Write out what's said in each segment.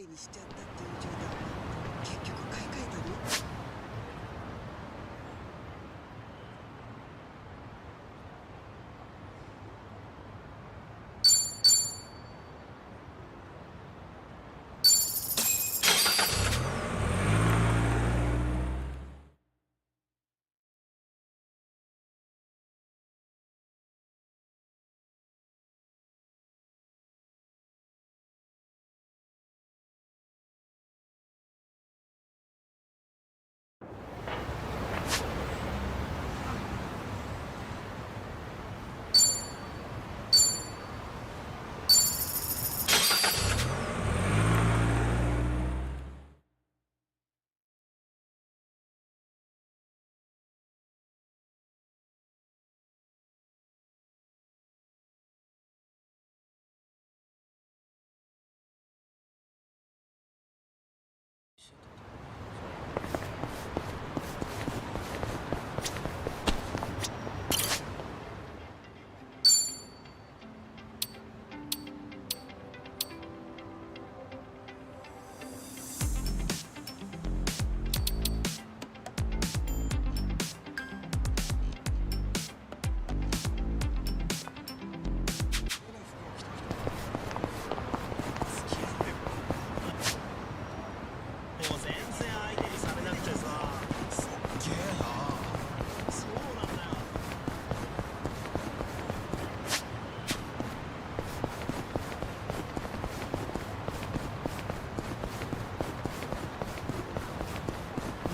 麗にしちゃったっていう冗談は結局買い替えたの？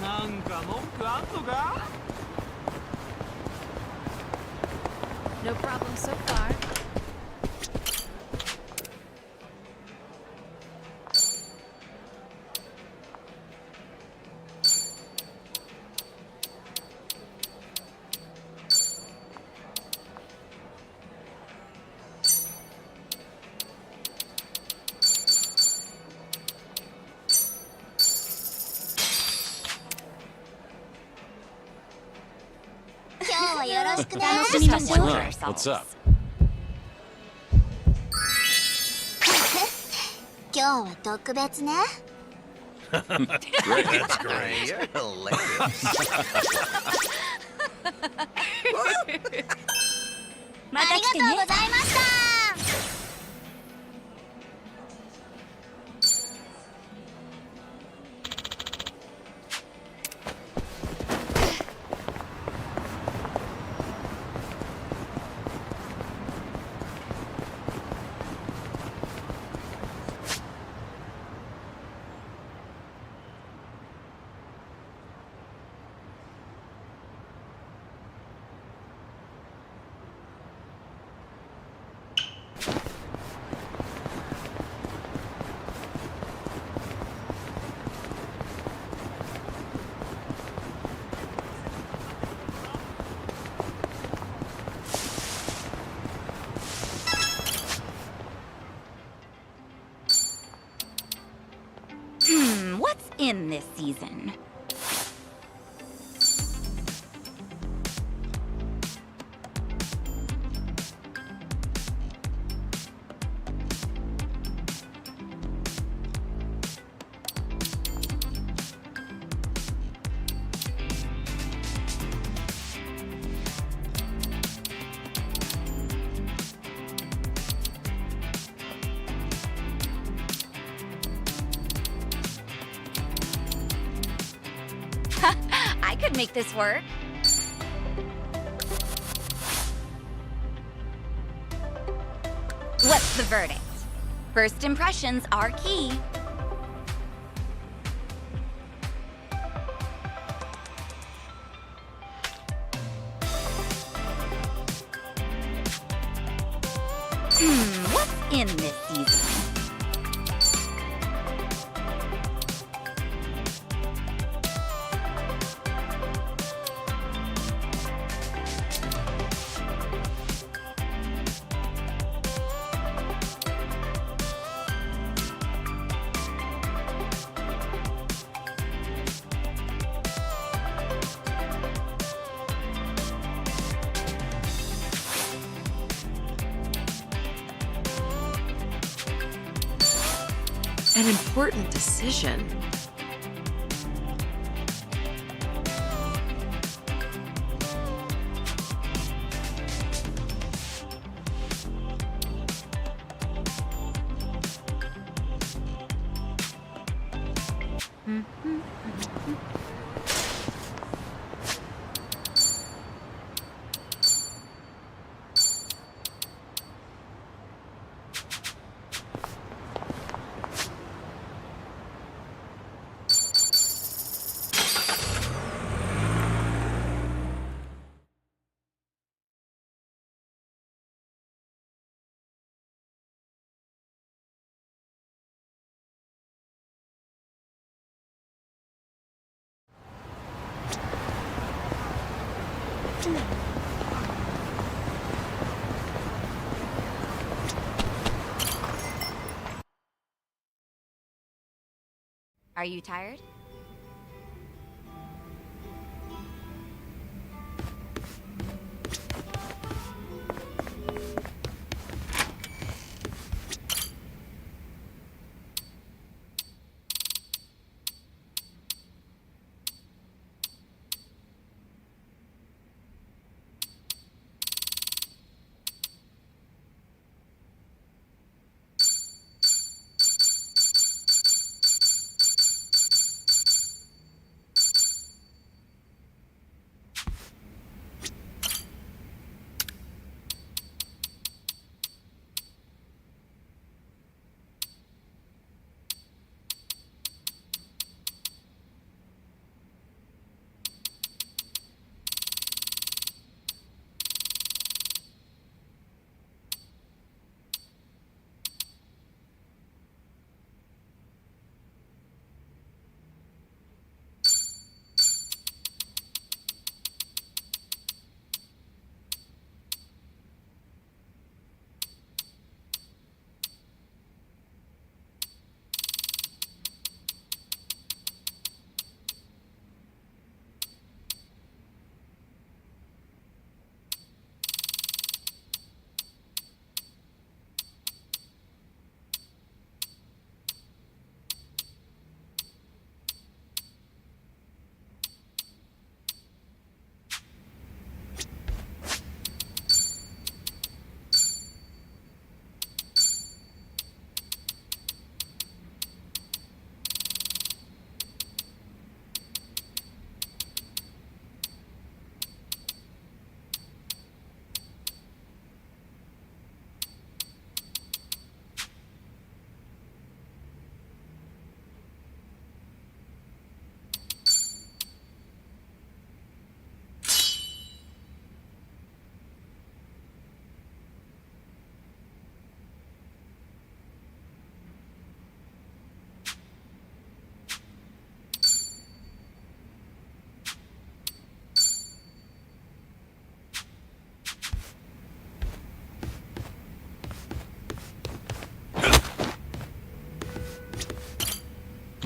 なんか文句あんのか？ No problem so far. Just have one for ourselves. What's up? 今日は特別ね。Great. That's great. You're hilarious. また来てね。ありがとうございました。What's in this season? I could make this work. What's the verdict? First impressions are key. What's in this season? an important decision. Are you tired?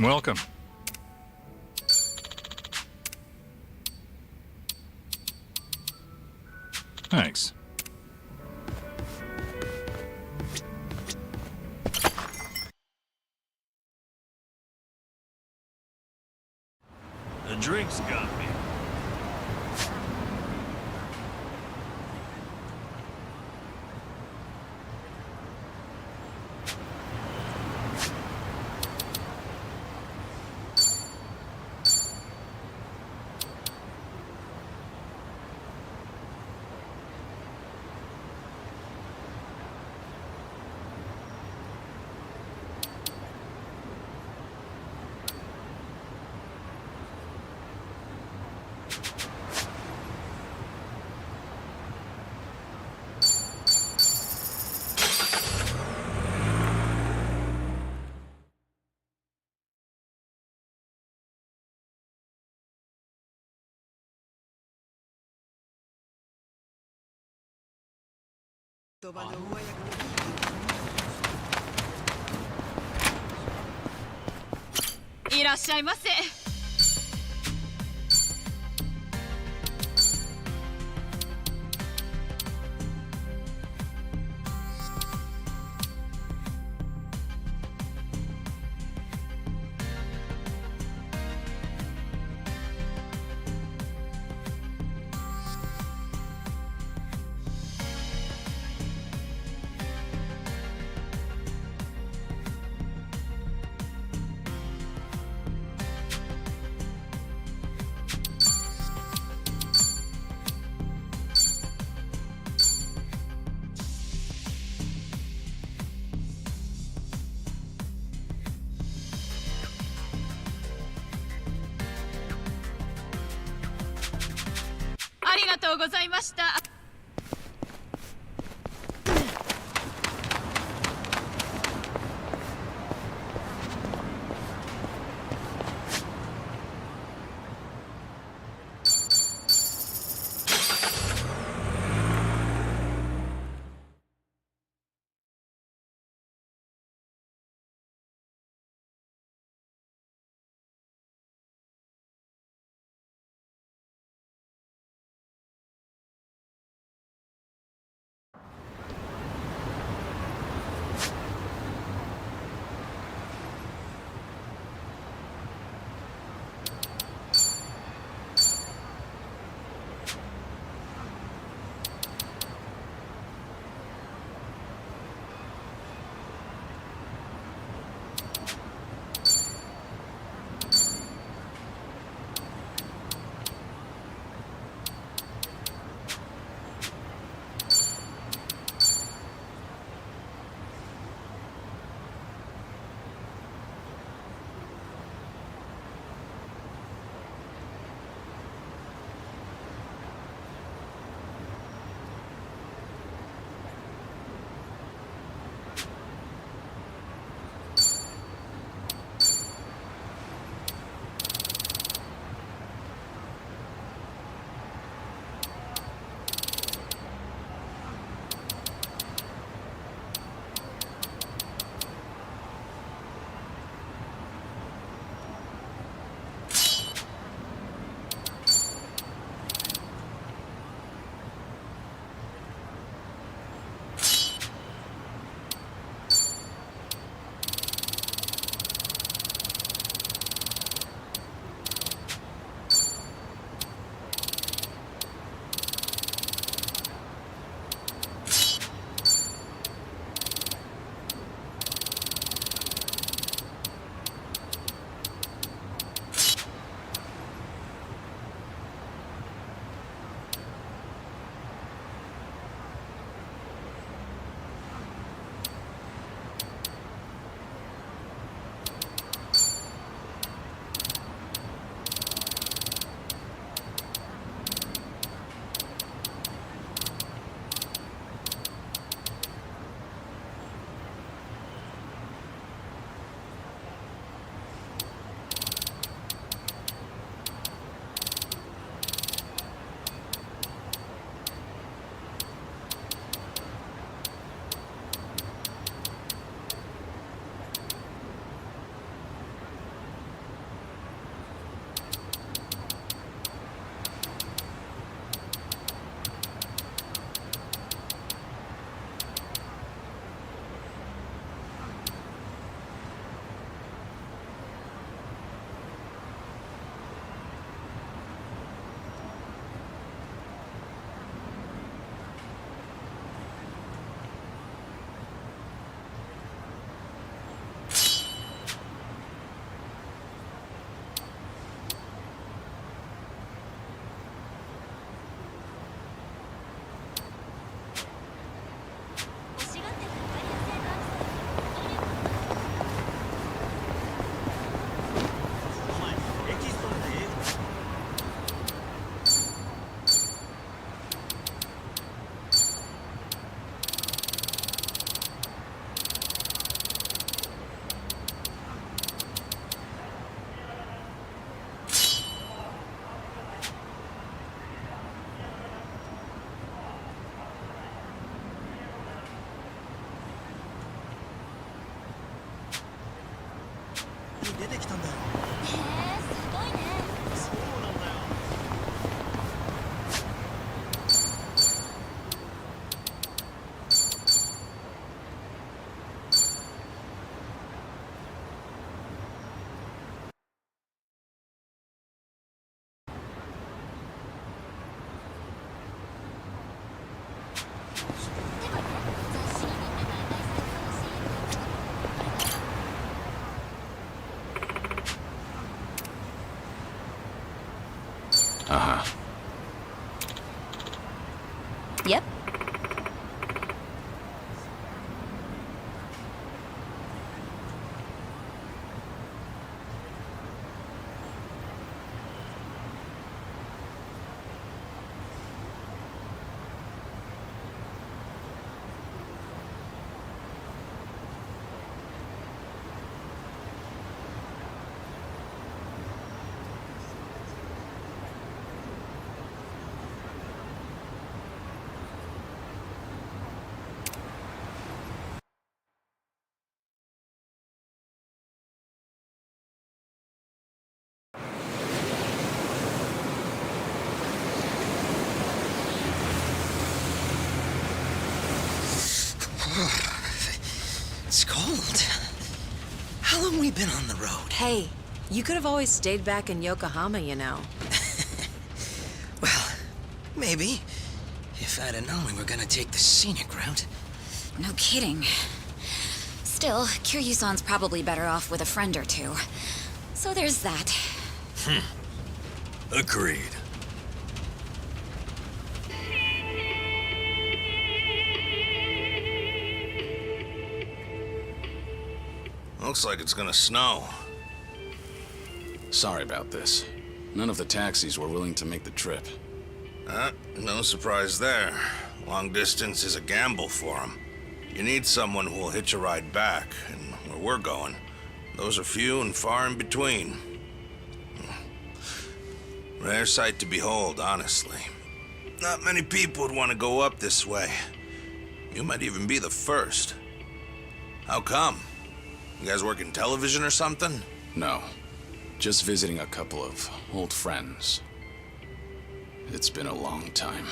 Welcome. Thanks. The drinks got me. とうございました。出てきたんだよ。へえ、すごいね。そうなんだよ。でもね、雑誌に載ってた大作のシーン。Uh-huh. Yep. It's cold. How long we been on the road? Hey, you could have always stayed back in Yokohama, you know. Well, maybe. If I'd have known we were gonna take the scenic route. No kidding. Still, Kiryu-san's probably better off with a friend or two. So there's that. Agreed. Looks like it's gonna snow. Sorry about this. None of the taxis were willing to make the trip. No surprise there. Long distance is a gamble for them. You need someone who will hitch a ride back, and where we're going, those are few and far in between. Rare sight to behold, honestly. Not many people would want to go up this way. You might even be the first. How come? You guys work in television or something? No. Just visiting a couple of old friends. It's been a long time.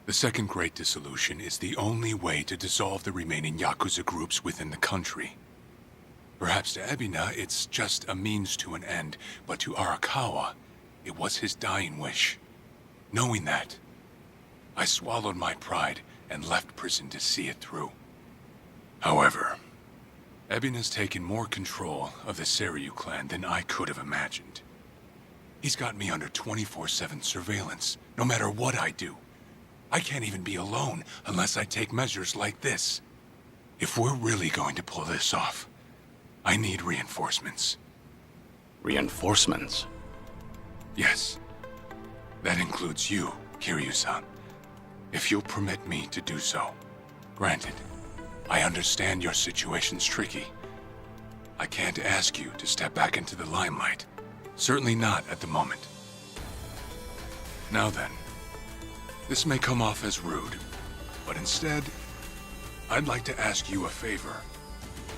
The Second Great Dissolution is the only way to dissolve the remaining Yakuza groups within the country. Perhaps to Ebina, it's just a means to an end, but to Arakawa, it was his dying wish. Knowing that, I swallowed my pride and left prison to see it through. However, Ebina's taken more control of the Seiryu clan than I could have imagined. He's got me under 24/7 surveillance, no matter what I do. I can't even be alone unless I take measures like this. If we're really going to pull this off, I need reinforcements. Reinforcements? Yes. That includes you, Kiryu-san. If you'll permit me to do so. Granted, I understand your situation's tricky. I can't ask you to step back into the limelight. Certainly not at the moment. Now then, this may come off as rude, but instead, I'd like to ask you a favor.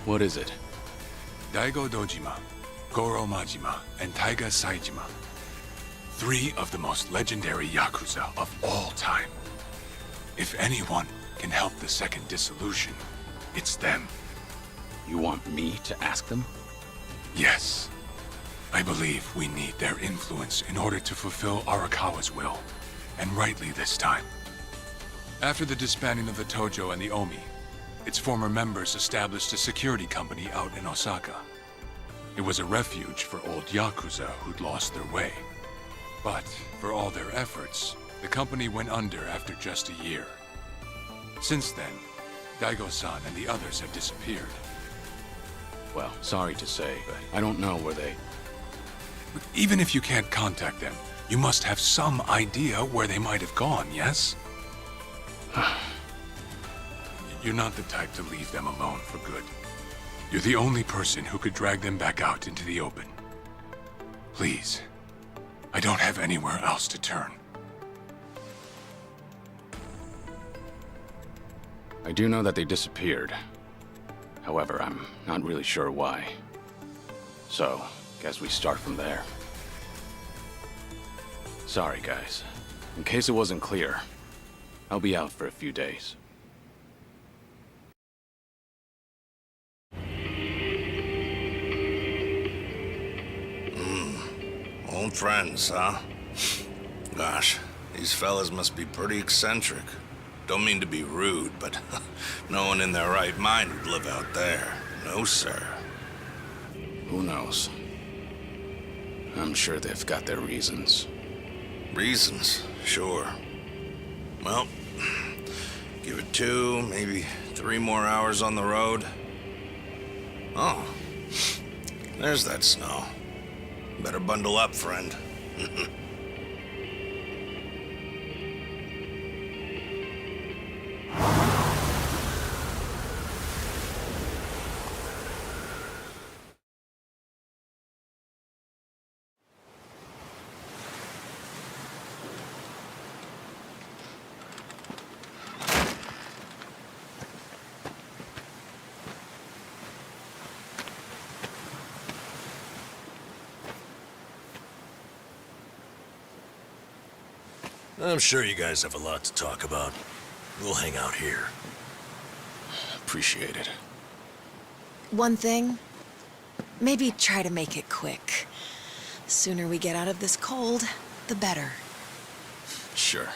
What is it? Daigo Dojima, Goro Majima, and Taiga Saijima. 3 of the most legendary Yakuza of all time. If anyone can help the Second Dissolution, it's them. You want me to ask them? Yes. I believe we need their influence in order to fulfill Arakawa's will. And rightly this time. After the disbanding of the Tojo and the Omi, its former members established a security company out in Osaka. It was a refuge for old Yakuza who'd lost their way. But for all their efforts, the company went under after just a year. Since then, Daigo-san and the others have disappeared. Well, sorry to say, but I don't know where they... But even if you can't contact them, you must have some idea where they might have gone, yes? You're not the type to leave them alone for good. You're the only person who could drag them back out into the open. Please, I don't have anywhere else to turn. I do know that they disappeared. However, I'm not really sure why. So, guess we start from there. Sorry, guys. In case it wasn't clear, I'll be out for a few days. Old friends, huh? Gosh, these fellas must be pretty eccentric. Don't mean to be rude, but no one in their right mind would live out there. No, sir. Who knows? I'm sure they've got their reasons. Reasons, sure. Well, give it 2, maybe 3 more hours on the road. Oh, there's that snow. Better bundle up, friend. I'm sure you guys have a lot to talk about. We'll hang out here. Appreciate it. One thing, maybe try to make it quick. The sooner we get out of this cold, the better. Sure.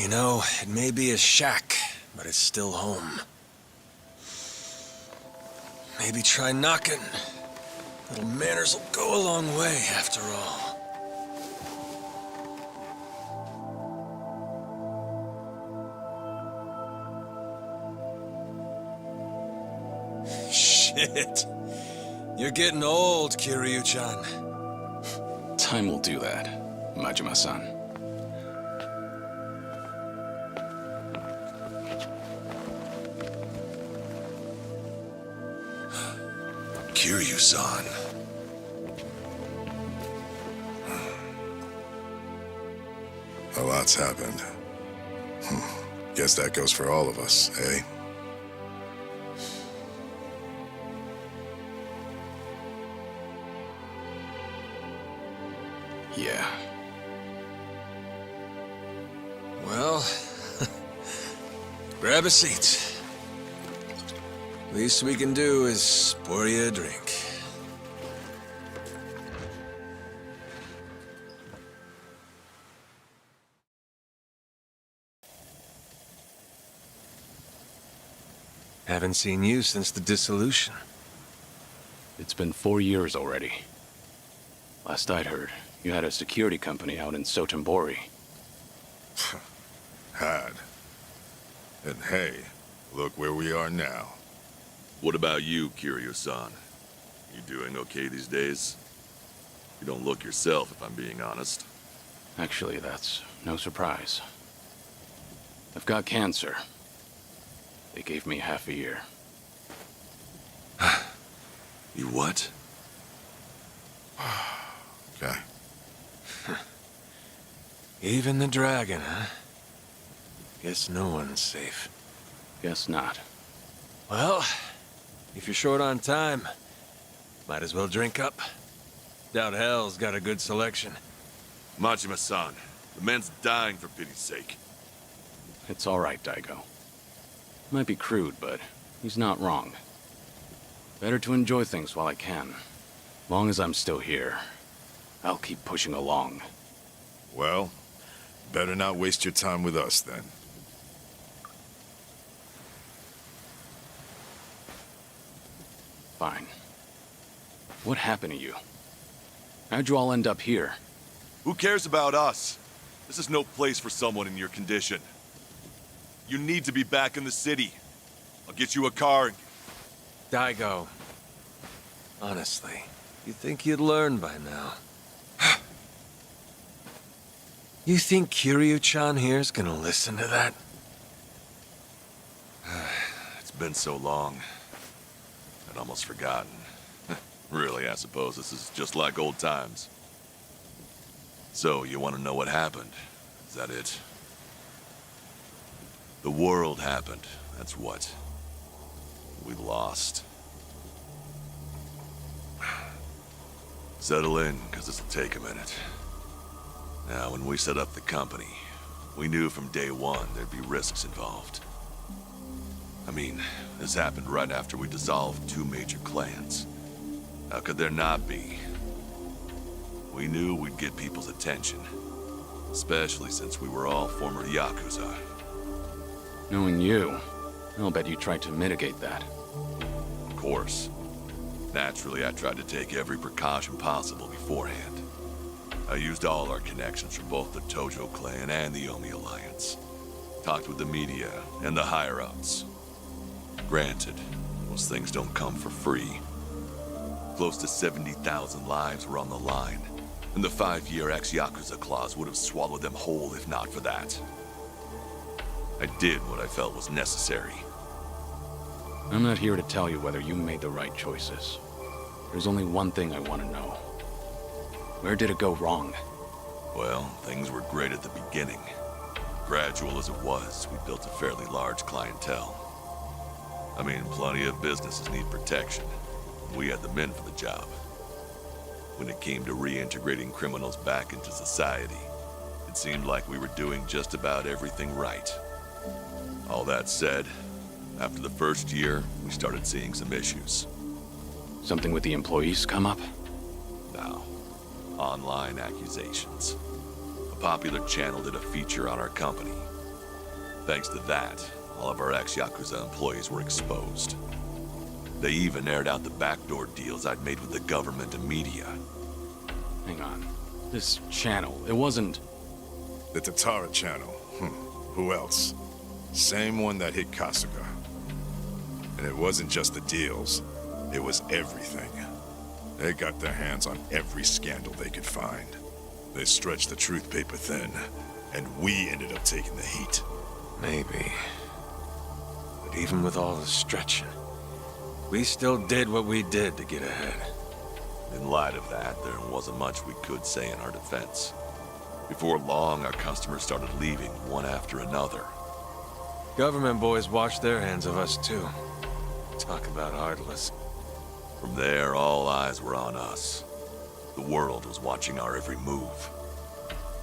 You know, it may be a shack, but it's still home. Maybe try knocking. Little manners will go a long way, after all. Shit. You're getting old, Kiryu-chan. Time will do that, Majima-san. Kiryu-san. A lot's happened. Guess that goes for all of us, eh? Yeah. Well, grab a seat. Least we can do is pour you a drink. Haven't seen you since the dissolution. It's been 4 years already. Last I'd heard, you had a security company out in Sotenbori. Had. And hey, look where we are now. What about you, Kiryu-san? You doing okay these days? You don't look yourself, if I'm being honest. Actually, that's no surprise. I've got cancer. They gave me half a year. You what? Okay. Even the dragon, huh? Guess no one's safe. Guess not. Well, if you're short on time, might as well drink up. Doubt hell's got a good selection. Majima-san, the man's dying for pity's sake. It's all right, Daigo. Might be crude, but he's not wrong. Better to enjoy things while I can. Long as I'm still here, I'll keep pushing along. Well, better not waste your time with us then. Fine. What happened to you? How'd you all end up here? Who cares about us? This is no place for someone in your condition. You need to be back in the city. I'll get you a car and... Daigo, honestly, you'd think you'd learn by now. You think Kiryu-chan here's gonna listen to that? It's been so long. I'd almost forgotten. Really, I suppose this is just like old times. So, you want to know what happened? Is that it? The world happened, that's what. We lost. Settle in, because this'll take a minute. Now, when we set up the company, we knew from day one there'd be risks involved. I mean, this happened right after we dissolved 2 major clans. How could there not be? We knew we'd get people's attention, especially since we were all former Yakuza. Knowing you, I'll bet you tried to mitigate that. course. Naturally, I tried to take every precaution possible beforehand. I used all our connections from both the Tojo clan and the Omi Alliance. Talked with the media and the higher-ups. Granted, those things don't come for free. Close to 70,000 lives were on the line, and the 5-year ex-Yakuza clause would have swallowed them whole if not for that. I did what I felt was necessary. I'm not here to tell you whether you made the right choices. There's only one thing I want to know. Where did it go wrong? Well, things were great at the beginning. Gradual as it was, we built a fairly large clientele. I mean, plenty of businesses need protection. We had the men for the job. When it came to reintegrating criminals back into society, it seemed like we were doing just about everything right. All that said, after the first year, we started seeing some issues. Something with the employees come up? Now, online accusations. A popular channel did a feature on our company. Thanks to that, all of our ex-Yakuza employees were exposed. They even aired out the backdoor deals I'd made with the government and media. Hang on. This channel, it wasn't... The Tatara channel. Who else? Same one that hit Kasuga. And it wasn't just the deals. It was everything. They got their hands on every scandal they could find. They stretched the truth paper thin, and we ended up taking the heat. Maybe. But even with all the stretching, we still did what we did to get ahead. In light of that, there wasn't much we could say in our defense. Before long, our customers started leaving one after another. Government boys washed their hands of us too. Talk about heartless. From there, all eyes were on us. The world was watching our every move.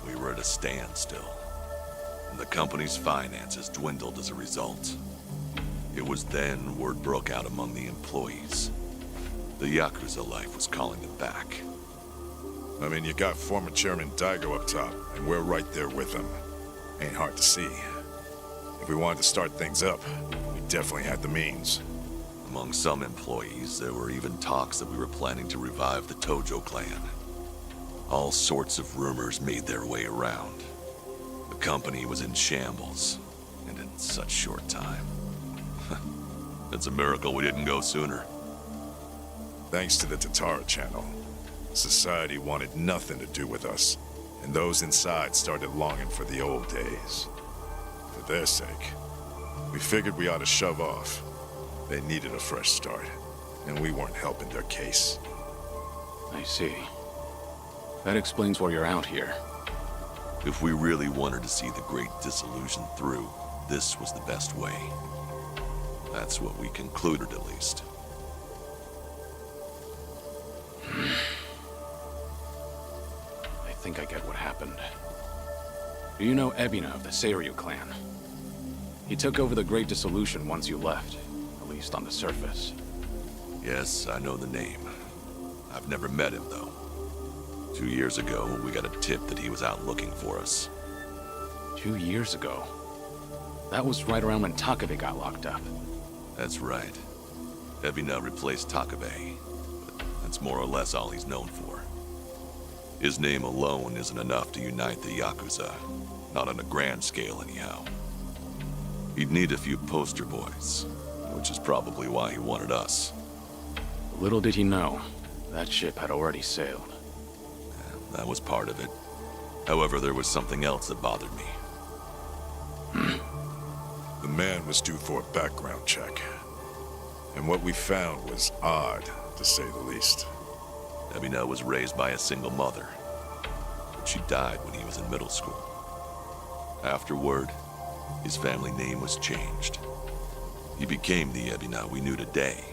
We were at a standstill, and the company's finances dwindled as a result. It was then word broke out among the employees. The Yakuza life was calling them back. I mean, you got former Chairman Daigo up top, and we're right there with him. Ain't hard to see. If we wanted to start things up, we definitely had the means. Among some employees, there were even talks that we were planning to revive the Tojo clan. All sorts of rumors made their way around. The company was in shambles, and in such short time. It's a miracle we didn't go sooner. Thanks to the Tatara channel, society wanted nothing to do with us, and those inside started longing for the old days. For their sake, we figured we ought to shove off. They needed a fresh start, and we weren't helping their case. I see. That explains why you're out here. If we really wanted to see the Great Dissolution through, this was the best way. That's what we concluded, at least. I think I get what happened. Do you know Ebina of the Seiryu clan? He took over the Great Dissolution once you left, at least on the surface. Yes, I know the name. I've never met him, though. 2 years ago, we got a tip that he was out looking for us. 2 years ago? That was right around when Takabe got locked up. That's right. Ebina replaced Takabe, but that's more or less all he's known for. His name alone isn't enough to unite the Yakuza. Not on a grand scale, anyhow. He'd need a few poster boys, which is probably why he wanted us. Little did he know, that ship had already sailed. That was part of it. However, there was something else that bothered me. The man was due for a background check. And what we found was odd, to say the least. Ebina was raised by a single mother, but she died when he was in middle school. Afterward, his family name was changed. He became the Ebina we knew today.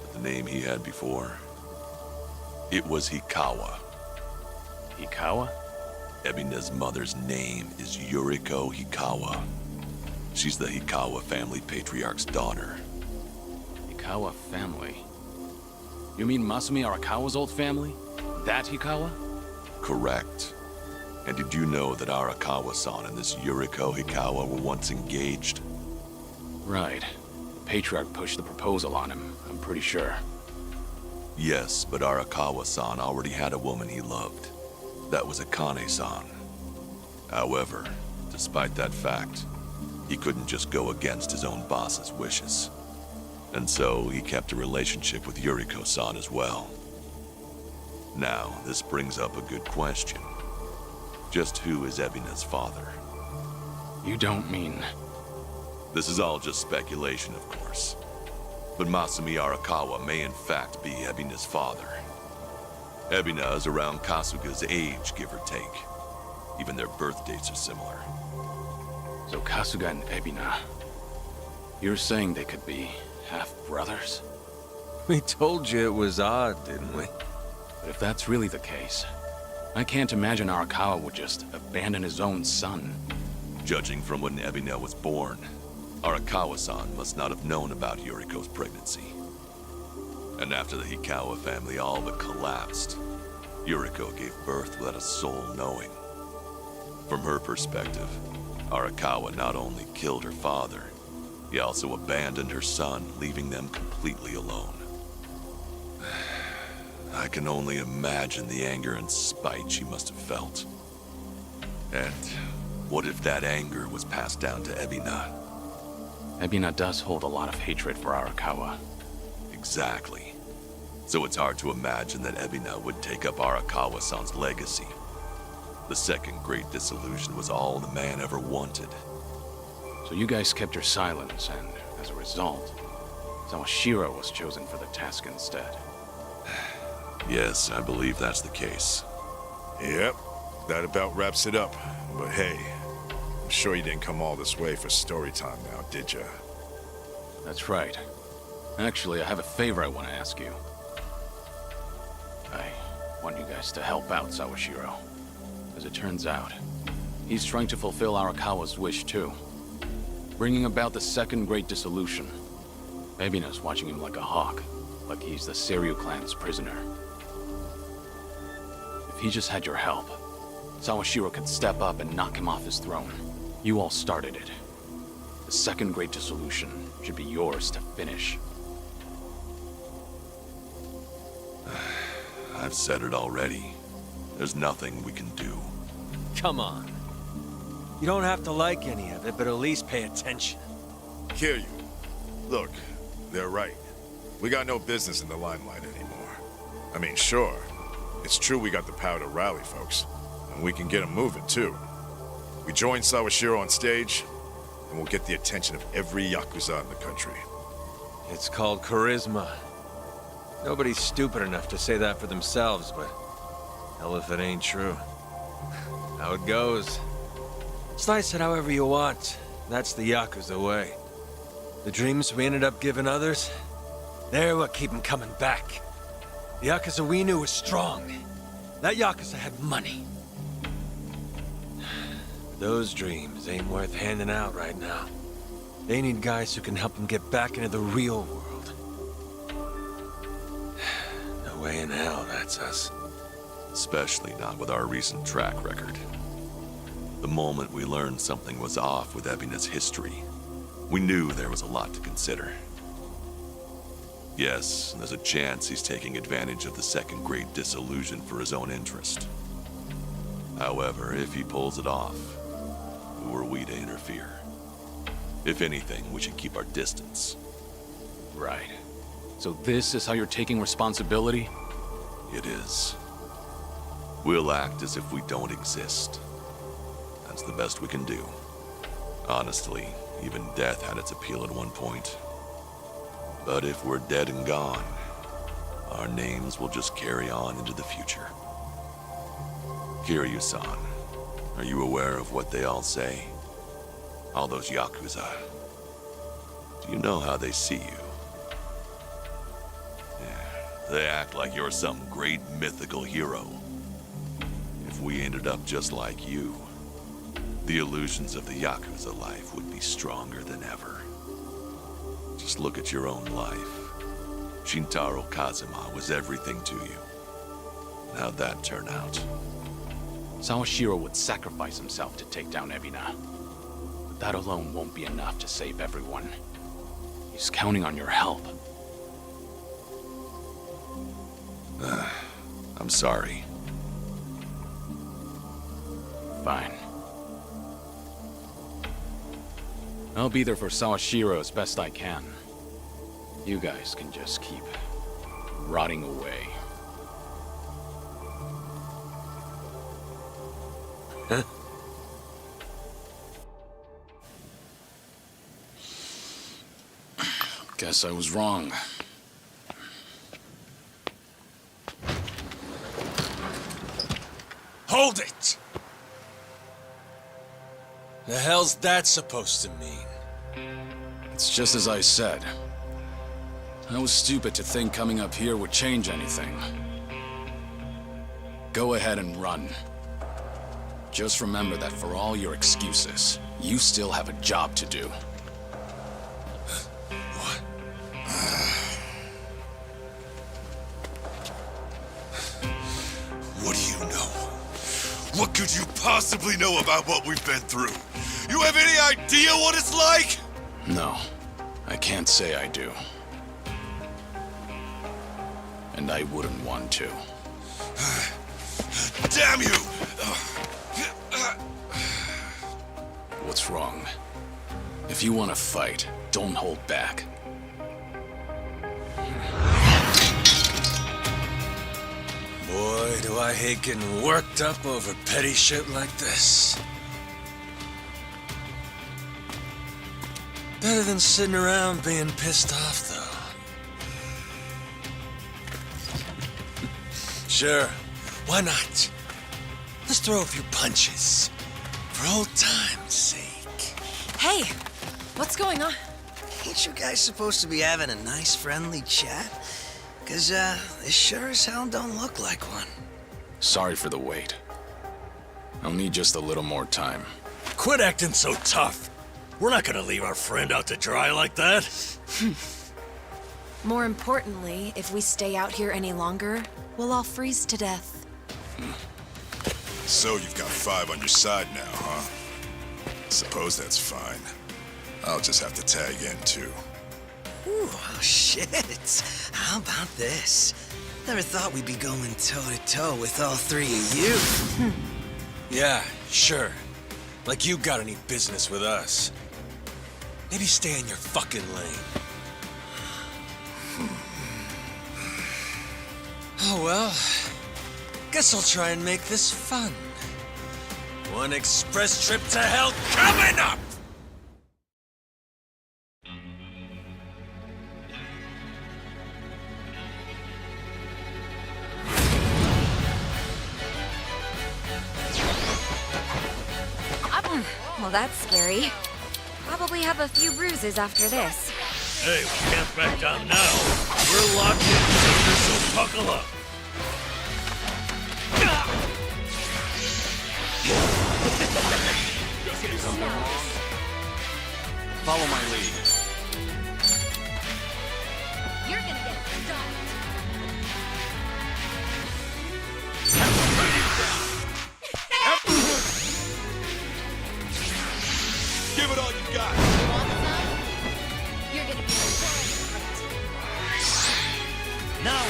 But the name he had before, it was Hikawa. Hikawa? Ebina's mother's name is Yuriko Hikawa. She's the Hikawa family patriarch's daughter. Hikawa family? You mean Masumi Arakawa's old family? That Hikawa? Correct. And did you know that Arakawa-san and this Yuriko Hikawa were once engaged? Right. Patriarch pushed the proposal on him, I'm pretty sure. Yes, but Arakawa-san already had a woman he loved. That was Akane-san. However, despite that fact, he couldn't just go against his own boss's wishes. And so he kept a relationship with Yuriko-san as well. Now, this brings up a good question. Just who is Ebina's father? You don't mean... This is all just speculation, of course. But Masumi Arakawa may in fact be Ebina's father. Ebina is around Kasuga's age, give or take. Even their birth dates are similar. So Kasuga and Ebina... You're saying they could be half-brothers? We told you it was odd, didn't we? But if that's really the case, I can't imagine Arakawa would just abandon his own son. Judging from when Ebina was born, Arakawa-san must not have known about Yuriko's pregnancy. And after the Hikawa family all but collapsed, Yuriko gave birth without a soul knowing. From her perspective, Arakawa not only killed her father, he also abandoned her son, leaving them completely alone. I can only imagine the anger and spite she must have felt. And what if that anger was passed down to Ebina? Ebina does hold a lot of hatred for Arakawa. Exactly. So it's hard to imagine that Ebina would take up Arakawa-san's legacy. The second great dissolution was all the man ever wanted. So you guys kept your silence, and as a result, Sawashiro was chosen for the task instead. Yes, I believe that's the case. Yep, that about wraps it up. But hey, I'm sure you didn't come all this way for story time now, did ya? That's right. Actually, I have a favor I want to ask you. I want you guys to help out Sawashiro. As it turns out, he's trying to fulfill Arakawa's wish too. Bringing about the second great dissolution. Ebina's watching him like a hawk, like he's the Seiryu clan's prisoner. If he just had your help, Sawashiro could step up and knock him off his throne. You all started it. The second great dissolution should be yours to finish. I've said it already. There's nothing we can do. Come on. You don't have to like any of it, but at least pay attention. Kiryu, look, they're right. We got no business in the limelight anymore. I mean, sure, it's true we got the power to rally folks, and we can get them moving too. We join Sawashiro on stage, and we'll get the attention of every Yakuza in the country. It's called charisma. Nobody's stupid enough to say that for themselves, but hell if it ain't true. How it goes. Slice it however you want. That's the Yakuza way. The dreams we ended up giving others, they're what keep them coming back. The Yakuza we knew was strong. That Yakuza had money. Those dreams ain't worth handing out right now. They need guys who can help them get back into the real world. No way in hell that's us. Especially not with our recent track record. The moment we learned something was off with Ebina's history, we knew there was a lot to consider. Yes, there's a chance he's taking advantage of the second great disillusion for his own interest. However, if he pulls it off, who are we to interfere? If anything, we should keep our distance. Right. So this is how you're taking responsibility? It is. We'll act as if we don't exist. That's the best we can do. Honestly, even death had its appeal at one point. But if we're dead and gone, our names will just carry on into the future. Kiryu-san, are you aware of what they all say? All those Yakuza. Do you know how they see you? Yeah, they act like you're some great mythical hero. If we ended up just like you, the illusions of the Yakuza life would be stronger than ever. Just look at your own life. Shintaro Kazuma was everything to you. How'd that turn out? Sawashiro would sacrifice himself to take down Ebina. But that alone won't be enough to save everyone. He's counting on your help. I'm sorry. Fine. I'll be there for Sawashiro as best I can. You guys can just keep rotting away. Guess I was wrong. Hold it! The hell's that supposed to mean? It's just as I said. I was stupid to think coming up here would change anything. Go ahead and run. Just remember that for all your excuses, you still have a job to do. What? What do you know? What could you possibly know about what we've been through? You have any idea what it's like? No, I can't say I do. And I wouldn't want to. Damn you! What's wrong? If you want to fight, don't hold back. Boy, do I hate getting worked up over petty shit like this. Better than sitting around being pissed off, though. Sure, why not? Let's throw a few punches. For old time's sake. Hey, what's going on? Ain't you guys supposed to be having a nice, friendly chat? 'Cause, this sure as hell don't look like one. Sorry for the wait. I'll need just a little more time. Quit acting so tough. We're not gonna leave our friend out to dry like that. More importantly, if we stay out here any longer, we'll all freeze to death. So you've got 5 on your side now, huh? Suppose that's fine. I'll just have to tag in, too. Ooh, oh shit. How about this? Never thought we'd be going toe-to-toe with all 3 of you. Yeah, sure. Like you got any business with us. Maybe stay in your fucking lane. Oh well. Guess I'll try and make this fun. One express trip to hell coming up! Well, that's scary. Probably have a few bruises after this. Hey, we can't back down now. We're locked in, so buckle up. Follow my lead. You're gonna get stunned. Give it all you got. You want some? You're gonna be Now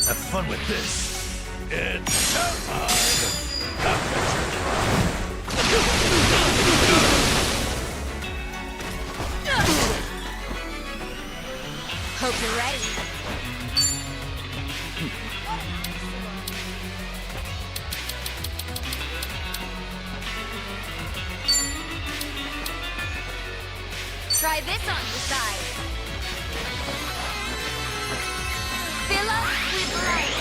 have fun with this. It's showtime. Hope you're ready. Try this on the side. Fill up with light.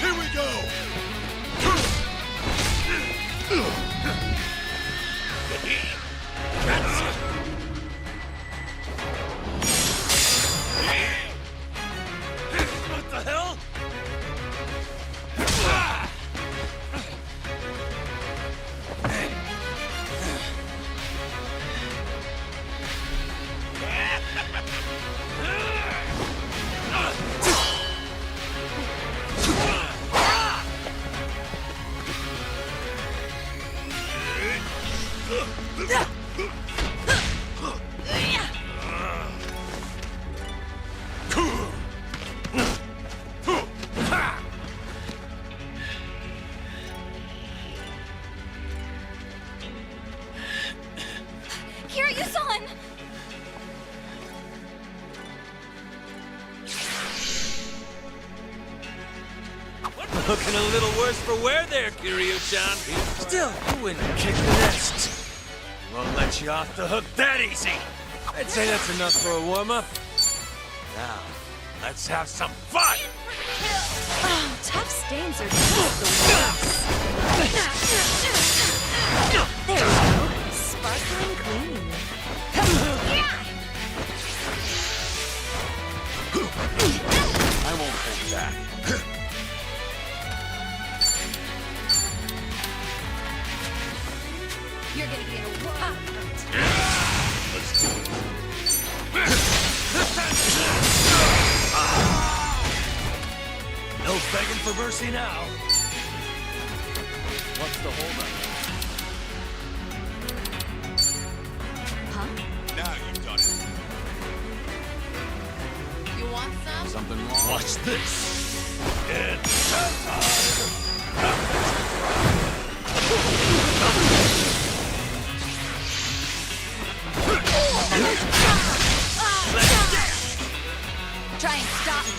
Here we go! What the hell? looking a little worse for wear there, Kiryu-chan. Still, you wouldn't kick the nest. Won't let you off the hook that easy. I'd say that's enough for a warm-up. Now, let's have some fun! Oh, tough stains are just the worst. There you go. Sparkling clean. I won't hold back. You're gonna get a wow. Let's do it. No begging for mercy now. What's the holdup? Huh? Now you've done it. You want some? Something wrong? Watch this. It's Try and stop me.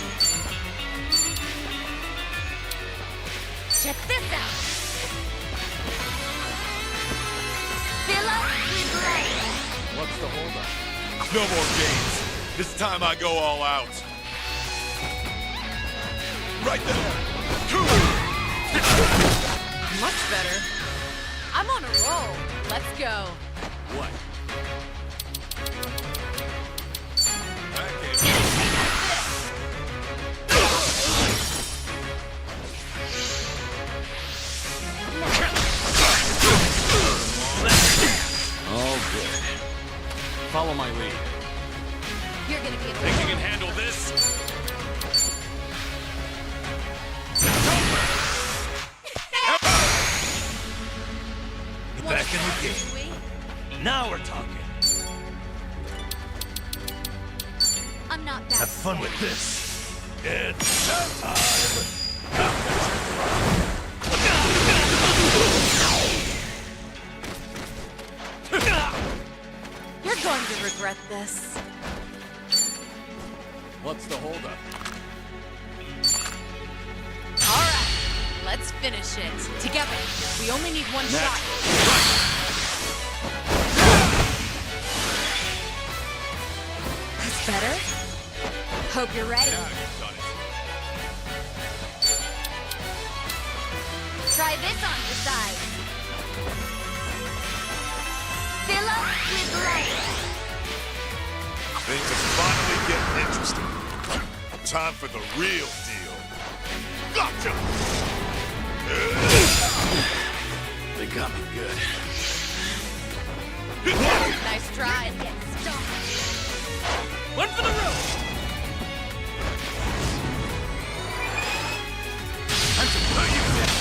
Check this out. Fill up with light. What's the holdup? No more games. This time I go all out. Right there. Much better. I'm on a roll. Let's go. What? Oh, good. Follow my lead. You're gonna be think you can handle this? Back in the game. Now we're talking. I'm not that Have fun with this. It's time. You're going to regret this. What's the holdup? All right, let's finish it. Together. We only need one shot. That's better. Hope you're ready. Now you've done it. Try this on the side. Fill up with light. Things are finally getting interesting. Time for the real deal. Gotcha! They got me good. Nice try. Get started. One for the road. I'm to put you down.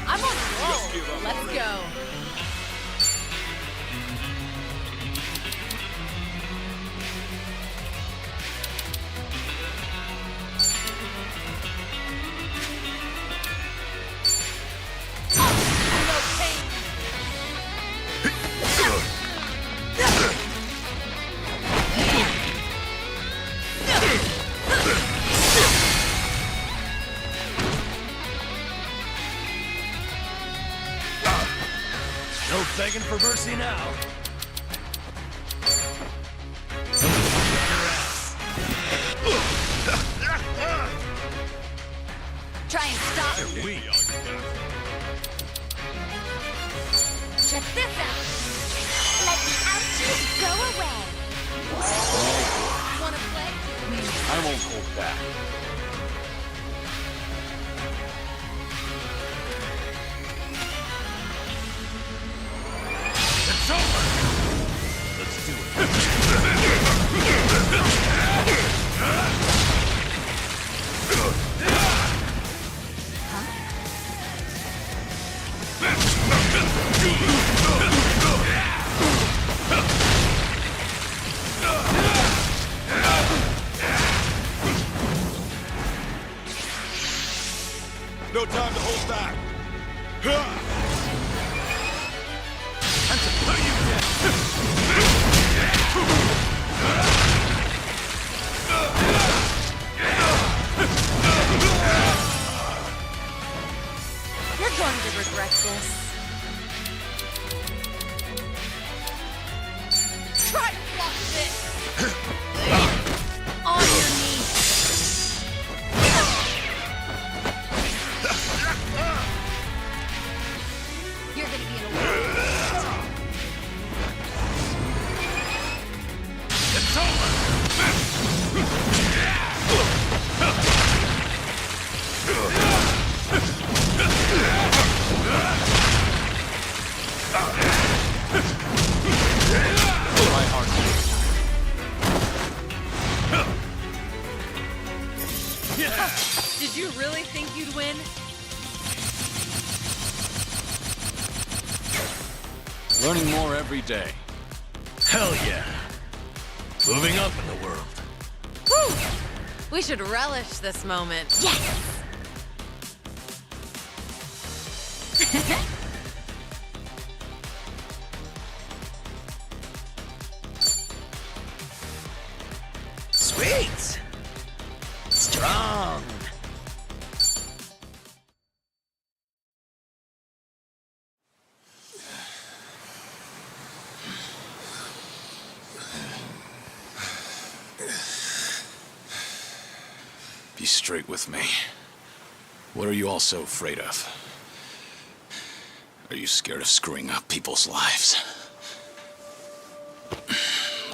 I'm on a roll. Let's go. No pain. No begging for mercy now. Try and stop me. We are. Check this out. Let the ouchies go away. Wanna play? I won't hold back. It's over. Let's do Did you really think you'd win? Learning more every day. Hell yeah. Moving up in the world. Woo! We should relish this moment. Yes! Sweet! Strong! Be straight with me. What are you all so afraid of? Are you scared of screwing up people's lives?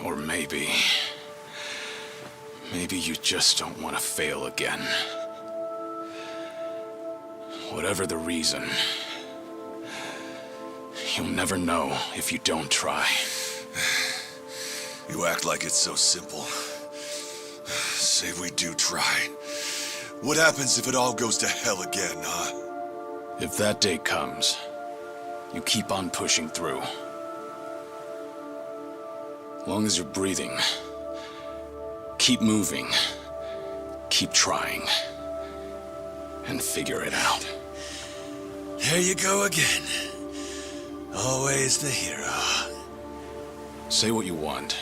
Or maybe you just don't want to fail again. Whatever the reason, you'll never know if you don't try. You act like it's so simple. Say we do try. What happens if it all goes to hell again, huh? If that day comes, you keep on pushing through. Long as you're breathing, keep moving, keep trying, and figure it out. There you go again. Always the hero. Say what you want.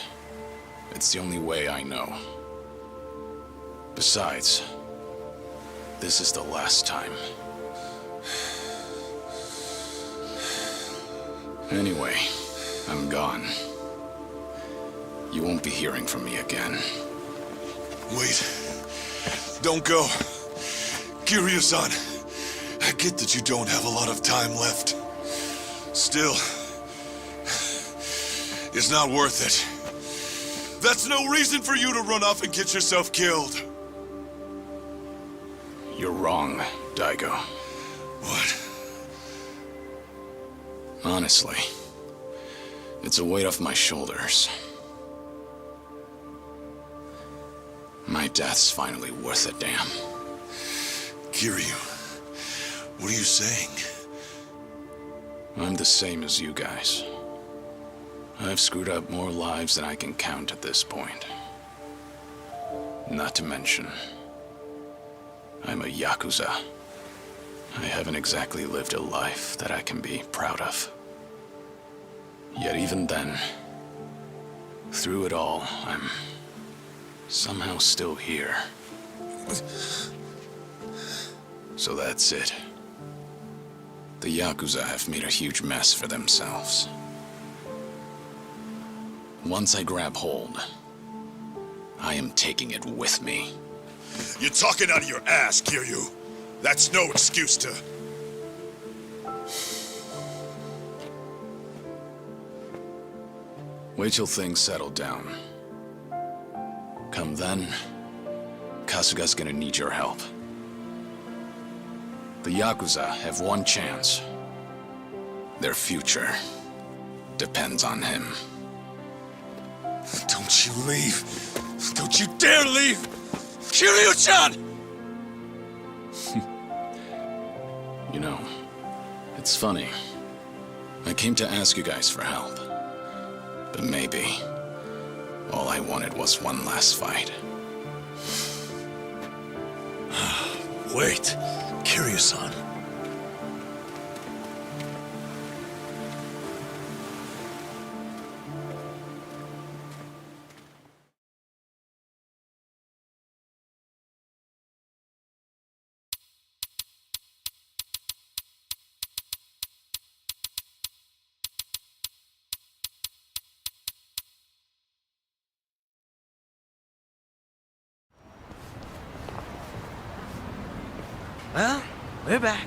It's the only way I know. Besides, this is the last time. Anyway, I'm gone. You won't be hearing from me again. Wait. Don't go. Kiryu-san, I get that you don't have a lot of time left. Still, it's not worth it. That's no reason for you to run off and get yourself killed. You're wrong, Daigo. What? Honestly, it's a weight off my shoulders. My death's finally worth a damn. Kiryu, what are you saying? I'm the same as you guys. I've screwed up more lives than I can count at this point. Not to mention, I'm a Yakuza. I haven't exactly lived a life that I can be proud of. Yet even then, through it all, I'm somehow still here. So that's it. The Yakuza have made a huge mess for themselves. Once I grab hold, I am taking it with me. You're talking out of your ass, Kiryu. That's no excuse to... Wait till things settle down. Come then, Kasuga's gonna need your help. The Yakuza have one chance. Their future depends on him. Don't you leave. Don't you dare leave! Kiryu-chan! You know, it's funny. I came to ask you guys for help. But maybe all I wanted was one last fight. Wait, Kiryu-san. Well, we're back.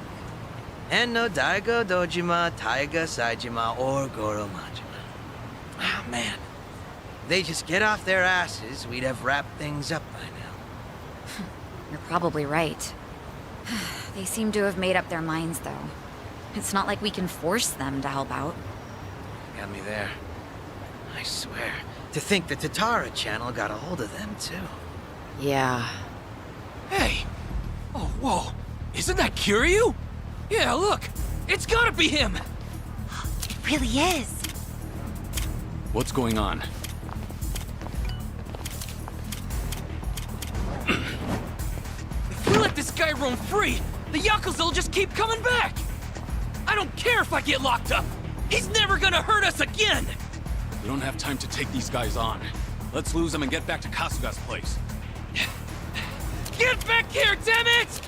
And no Daigo, Dojima, Taiga, Saejima, or Goro Majima. Ah, man. If they just get off their asses, we'd have wrapped things up by now. You're probably right. They seem to have made up their minds, though. It's not like we can force them to help out. Got me there. I swear. To think the Tatara channel got a hold of them, too. Yeah. Hey, Oh, whoa. Isn't that Kiryu? Yeah, look. It's gotta be him. It really is. What's going on? If we let this guy roam free, the Yakuza will just keep coming back. I don't care if I get locked up. He's never gonna hurt us again. We don't have time to take these guys on. Let's lose them and get back to Kasuga's place. Get back here, damn it!